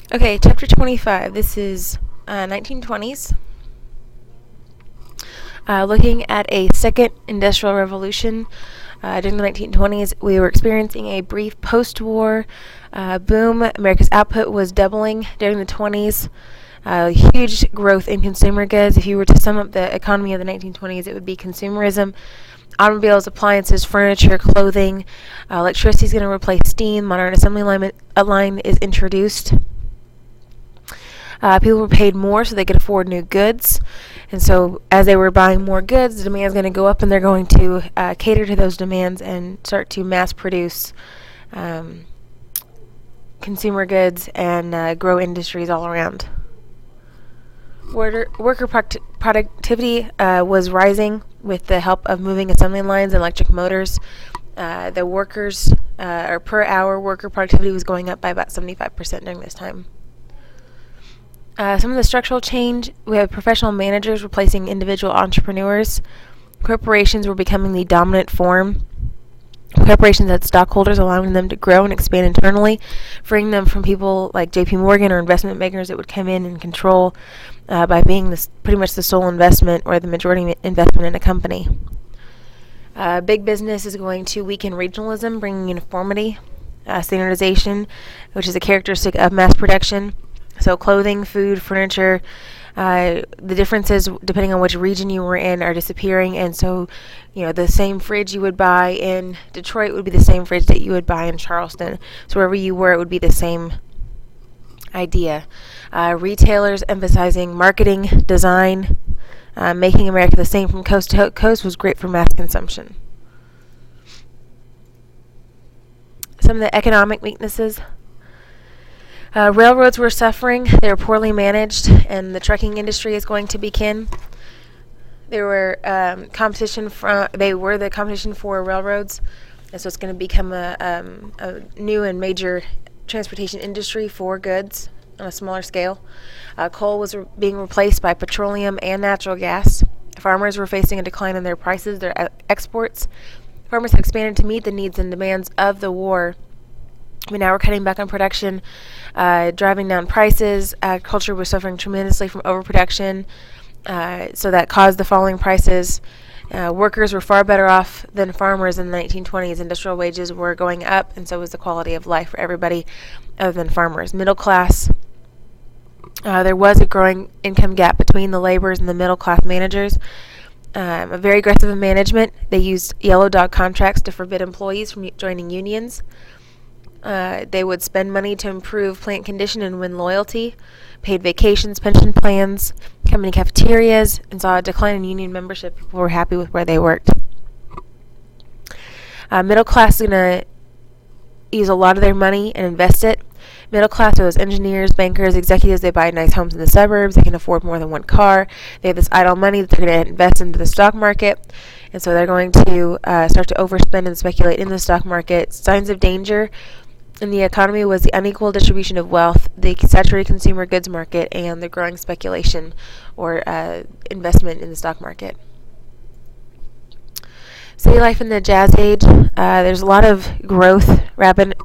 Okay, chapter 25. This is 1920s. Looking at a second industrial revolution. During the 1920s, we were experiencing a brief post-war boom. America's output was doubling during the 20s. Huge growth in consumer goods. If you were to sum up the economy of the 1920s, it would be consumerism. Automobiles, appliances, furniture, clothing. Electricity is going to replace steam. Modern assembly line is introduced. People were paid more so they could afford new goods. And so as they were buying more goods, the demand is going to go up, and they're going to cater to those demands and start to mass produce consumer goods and grow industries all around. Worker productivity was rising with the help of moving assembly lines and electric motors. The workers, or per hour worker productivity was going up by about 75% during this time. Some of the structural change, we have professional managers replacing individual entrepreneurs. Corporations were becoming the dominant form. Corporations had stockholders, allowing them to grow and expand internally, freeing them from people like J.P. Morgan or investment makers that would come in and control by being pretty much the sole investment or the majority investment in a company. Big business is going to weaken regionalism, bringing uniformity, standardization, which is a characteristic of mass production. So clothing, food, furniture, the differences depending on which region you were in are disappearing, and so the same fridge you would buy in Detroit would be the same fridge that you would buy in Charleston. So wherever you were, it would be the same idea. Retailers emphasizing marketing, design, making America the same from coast to coast was great for mass consumption. Some of the economic weaknesses. Railroads were suffering. They were poorly managed, and the trucking industry is going to begin. There were they were the competition for railroads, and so it's going to become a new and major transportation industry for goods on a smaller scale. Coal was being replaced by petroleum and natural gas. Farmers were facing a decline in their prices, their exports. Farmers had expanded to meet the needs and demands of the war. But now we're cutting back on production, driving down prices. Agriculture was suffering tremendously from overproduction, so that caused the falling prices. Workers were far better off than farmers in the 1920s. Industrial wages were going up, and so was the quality of life for everybody other than farmers. Middle class, there was a growing income gap between the laborers and the middle class managers. A very aggressive management. They used yellow dog contracts to forbid employees from joining unions. They would spend money to improve plant condition and win loyalty, paid vacations, pension plans, company cafeterias, and saw a decline in union membership. People were happy with where they worked. Middle class is going to use a lot of their money and invest it. Middle class are those engineers, bankers, executives. They buy nice homes in the suburbs. They can afford more than one car. They have this idle money that they're going to invest into the stock market. And so they're going to start to overspend and speculate in the stock market. Signs of danger in the economy was the unequal distribution of wealth, the saturated consumer goods market, and the growing speculation or investment in the stock market. City life in the Jazz Age. There's a lot of growth, rapid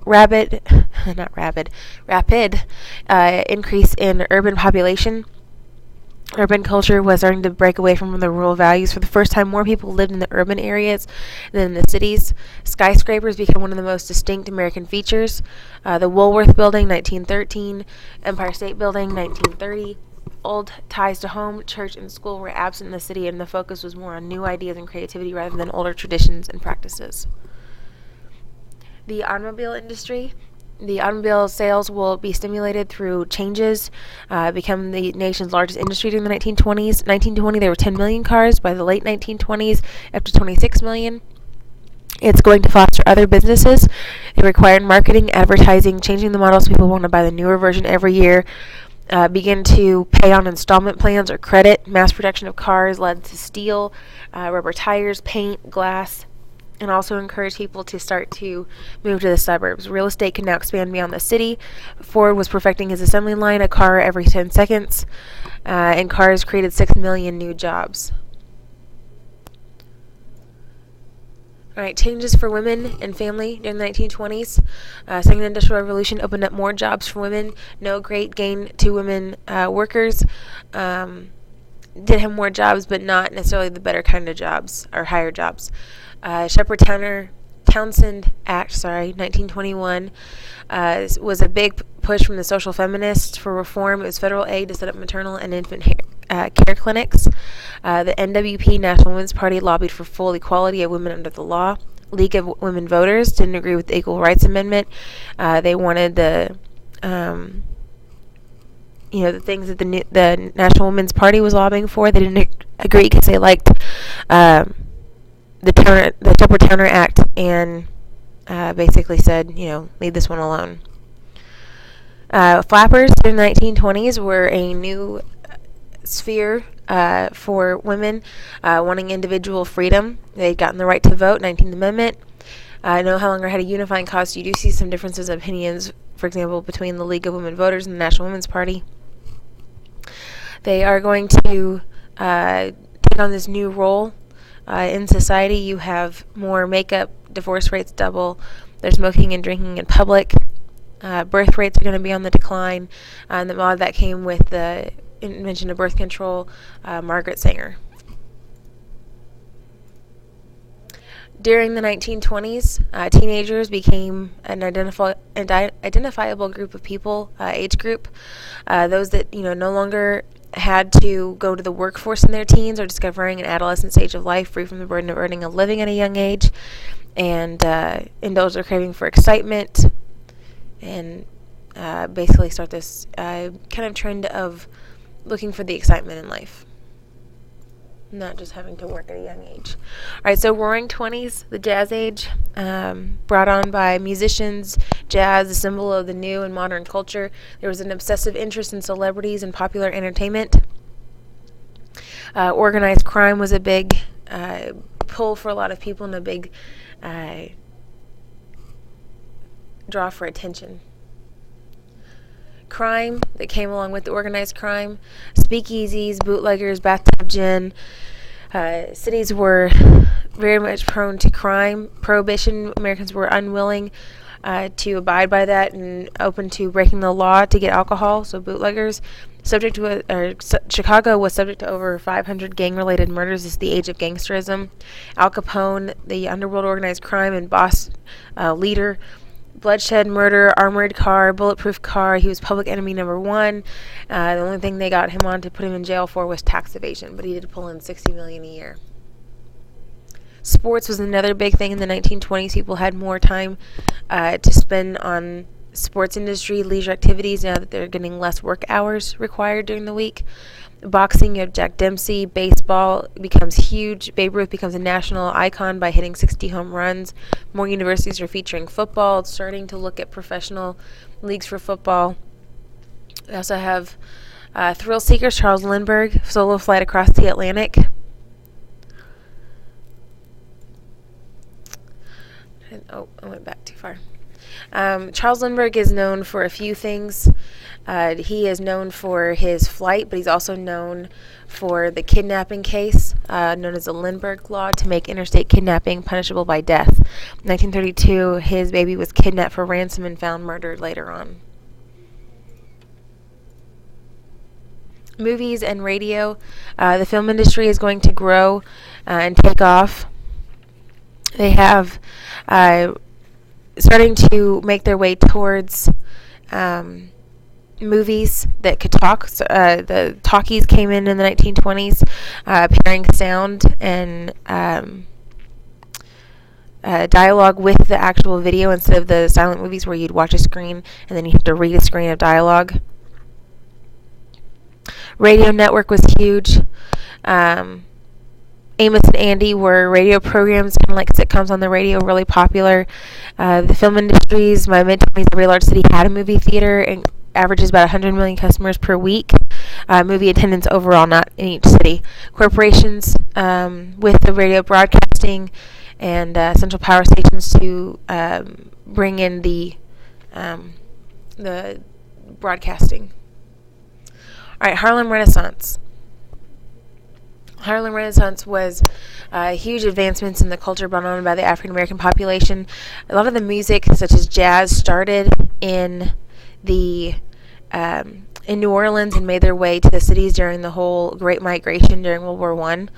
increase in urban population. Urban culture was starting to break away from the rural values. For the first time, more people lived in the urban areas than in the cities. Skyscrapers became one of the most distinct American features. The Woolworth Building, 1913, Empire State Building, 1930. Old ties to home, church, and school were absent in the city, and the focus was more on new ideas and creativity rather than older traditions and practices. The automobile industry. The automobile sales will be stimulated through changes, become the nation's largest industry during the 1920s. 1920, there were 10 million cars. By the late 1920s, up to 26 million. It's going to foster other businesses. It required marketing, advertising, changing the models. People want to buy the newer version every year. Begin to pay on installment plans or credit. Mass production of cars led to steel, rubber tires, paint, glass, and also encourage people to start to move to the suburbs. Real estate can now expand beyond the city. Ford was perfecting his assembly line, a car every 10 seconds, and cars created 6 million new jobs. All right, changes for women and family during the 1920s. Second Industrial Revolution opened up more jobs for women. No great gain to women workers. Did have more jobs, but not necessarily the better kind of jobs or higher jobs. Townsend Act, 1921, was a big push from the social feminists for reform. It was federal aid to set up maternal and infant care clinics. The NWP, National Women's Party, lobbied for full equality of women under the law. League of Women Voters didn't agree with the Equal Rights Amendment. They wanted the the things that the National Women's Party was lobbying for. They didn't agree because they liked the Tupper-Towner Act and basically said, leave this one alone. Flappers in the 1920s were a new sphere for women wanting individual freedom. They'd gotten the right to vote, 19th Amendment. No longer had a unifying cause. You do see some differences of opinions, for example, between the League of Women Voters and the National Women's Party. They are going to take on this new role in society. You have more makeup, divorce rates double, there's smoking and drinking in public, birth rates are going to be on the decline, and a lot of that came with the invention of birth control, Margaret Sanger. During the 1920s, teenagers became an identifiable group of people, age group. Those that no longer had to go to the workforce in their teens or discovering an adolescent stage of life, free from the burden of earning a living at a young age, and indulge their craving for excitement, and basically start this kind of trend of looking for the excitement in life, not just having to work at a young age. All right, so Roaring Twenties, the Jazz Age, brought on by musicians, jazz, a symbol of the new and modern culture. There was an obsessive interest in celebrities and popular entertainment. Organized crime was a big pull for a lot of people and a big draw for attention. Crime that came along with the organized crime, speakeasies, bootleggers, bathtub gin. Cities were very much prone to crime. Prohibition, Americans were unwilling to abide by that and open to breaking the law to get alcohol. So bootleggers, Chicago was subject to over 500 gang-related murders. This is the age of gangsterism. Al Capone, the underworld organized crime and boss leader. Bloodshed, murder, armored car, bulletproof car. He was public enemy number one. The only thing they got him on to put him in jail for was tax evasion, but he did pull in $60 million a year. Sports was another big thing in the 1920s. People had more time to spend on sports industry, leisure activities, now that they're getting less work hours required during the week. Boxing, you have Jack Dempsey. Baseball becomes huge. Babe Ruth becomes a national icon by hitting 60 home runs. More universities are featuring football. It's starting to look at professional leagues for football. We also have thrill seekers, Charles Lindbergh, solo flight across the Atlantic. I went back too far. Charles Lindbergh is known for a few things. He is known for his flight, but he's also known for the kidnapping case, known as the Lindbergh Law, to make interstate kidnapping punishable by death. In 1932, his baby was kidnapped for ransom and found murdered later on. Movies and radio. The film industry is going to grow and take off. They have starting to make their way towards movies that could talk. So, the talkies came in the 1920s, pairing sound and dialogue with the actual video instead of the silent movies where you'd watch a screen and then you have to read a screen of dialogue. Radio network was huge. Amos and Andy were radio programs, kind of like sitcoms on the radio, really popular. The film industries, by mid-20s, every large city had a movie theater and averages about 100 million customers per week. Movie attendance overall, not in each city. Corporations with the radio broadcasting and central power stations to bring in the broadcasting. All right, Harlem Renaissance. Harlem Renaissance was huge advancements in the culture brought on by the African American population. A lot of the music, such as jazz, started in New Orleans and made their way to the cities during the whole Great Migration during World War I.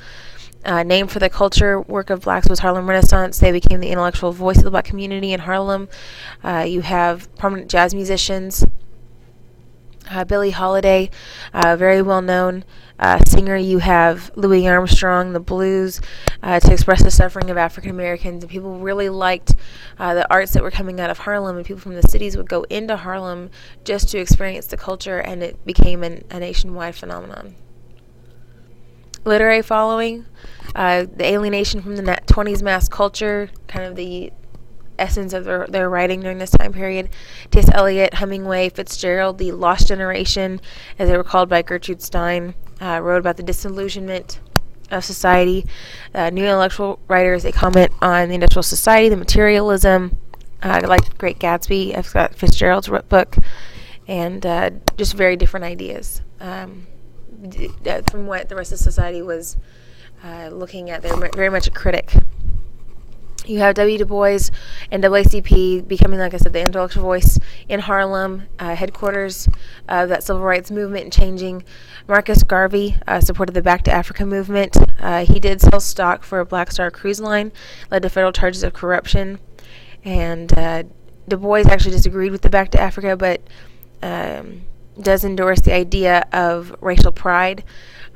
Named for the culture work of blacks was Harlem Renaissance. They became the intellectual voice of the black community in Harlem. You have prominent jazz musicians. Billie Holiday, very well-known singer. You have Louis Armstrong, the blues, to express the suffering of African Americans. And people really liked the arts that were coming out of Harlem, and people from the cities would go into Harlem just to experience the culture, and it became a nationwide phenomenon. Literary following, the alienation from the 20s mass culture, kind of the essence of their writing during this time period. T.S. Eliot, Hemingway, Fitzgerald, the Lost Generation, as they were called by Gertrude Stein, wrote about the disillusionment of society. New intellectual writers, they comment on the industrial society, the materialism, like Great Gatsby, F. Scott Fitzgerald's book, and just very different ideas from what the rest of society was looking at. They're very much a critic. You have W. Du Bois and NAACP becoming, like I said, the intellectual voice in Harlem, headquarters of that civil rights movement and changing. Marcus Garvey supported the Back to Africa movement. He did sell stock for a Black Star cruise line, led to federal charges of corruption. And Du Bois actually disagreed with the Back to Africa, but does endorse the idea of racial pride.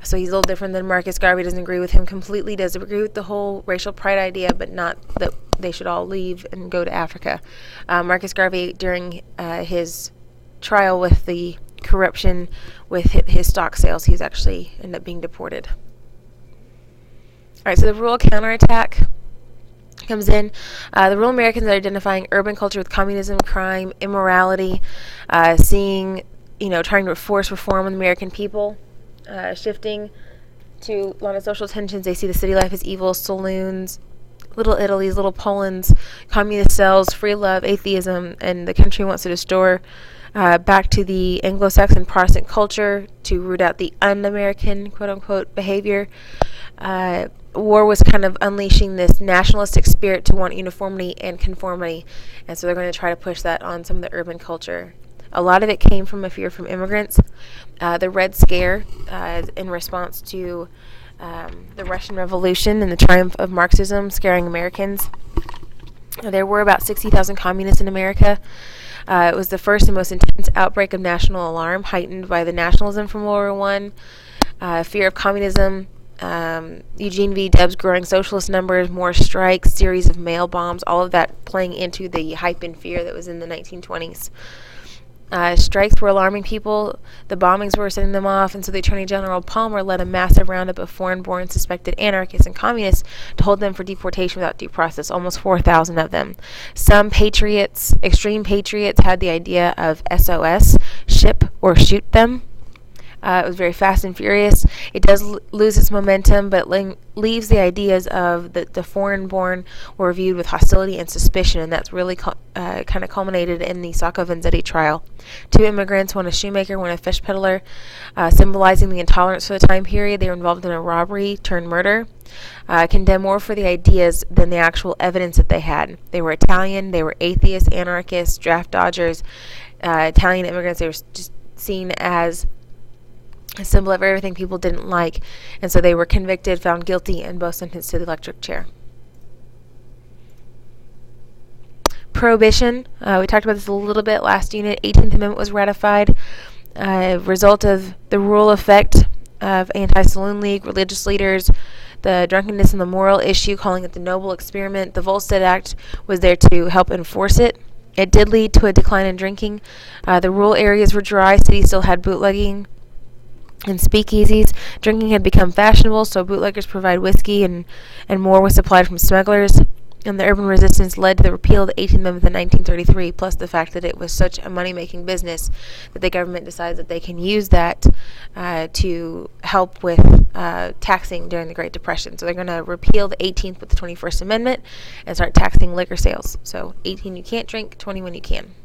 So he's a little different than Marcus Garvey. Doesn't agree with him completely, does agree with the whole racial pride idea, but not that they should all leave and go to Africa. Marcus Garvey, during his trial with the corruption with his stock sales, he's actually ended up being deported. All right, so the rural counterattack comes in. The rural Americans are identifying urban culture with communism, crime, immorality, trying to force reform on the American people. Shifting to a lot of social tensions. They see the city life as evil, saloons, little Italy's, little Poland's, communist cells, free love, atheism, and the country wants to restore back to the Anglo-Saxon Protestant culture to root out the un-American, quote-unquote, behavior. War was kind of unleashing this nationalistic spirit to want uniformity and conformity, and so they're going to try to push that on some of the urban culture. A lot of it came from a fear from immigrants. The Red Scare, in response to the Russian Revolution and the triumph of Marxism scaring Americans. There were about 60,000 communists in America. It was the first and most intense outbreak of national alarm, heightened by the nationalism from World War I, fear of communism, Eugene V. Debs' growing socialist numbers, more strikes, series of mail bombs, all of that playing into the hype and fear that was in the 1920s. Strikes were alarming people. The bombings were setting them off, and so the Attorney General Palmer led a massive roundup of foreign-born suspected anarchists and communists to hold them for deportation without due process, almost 4,000 of them. Some patriots, extreme patriots, had the idea of SOS, ship or shoot them. It was very fast and furious. It does lose its momentum, but leaves the ideas of the foreign-born were viewed with hostility and suspicion, and that's really kind of culminated in the Sacco Vanzetti trial. 2 immigrants, one a shoemaker, one a fish peddler, symbolizing the intolerance for the time period. They were involved in a robbery turned murder. Condemned more for the ideas than the actual evidence that they had. They were Italian, they were atheists, anarchists, draft dodgers, Italian immigrants. They were just seen as a symbol of everything people didn't like, and so they were convicted, found guilty, and both sentenced to the electric chair. Prohibition, we talked about this a little bit last unit. 18th Amendment was ratified, result of the rural effect of anti-saloon league, religious leaders, the drunkenness and the moral issue, calling it the noble experiment. The Volstead Act was there to help enforce it. It did lead to a decline in drinking. The rural areas were dry, cities still had bootlegging and speakeasies. Drinking had become fashionable, so bootleggers provide whiskey, and more was supplied from smugglers. And the urban resistance led to the repeal of the 18th Amendment in 1933, plus the fact that it was such a money-making business that the government decides that they can use that to help with taxing during the Great Depression. So they're going to repeal the 18th with the 21st Amendment and start taxing liquor sales. So 18 you can't drink, 21 you can.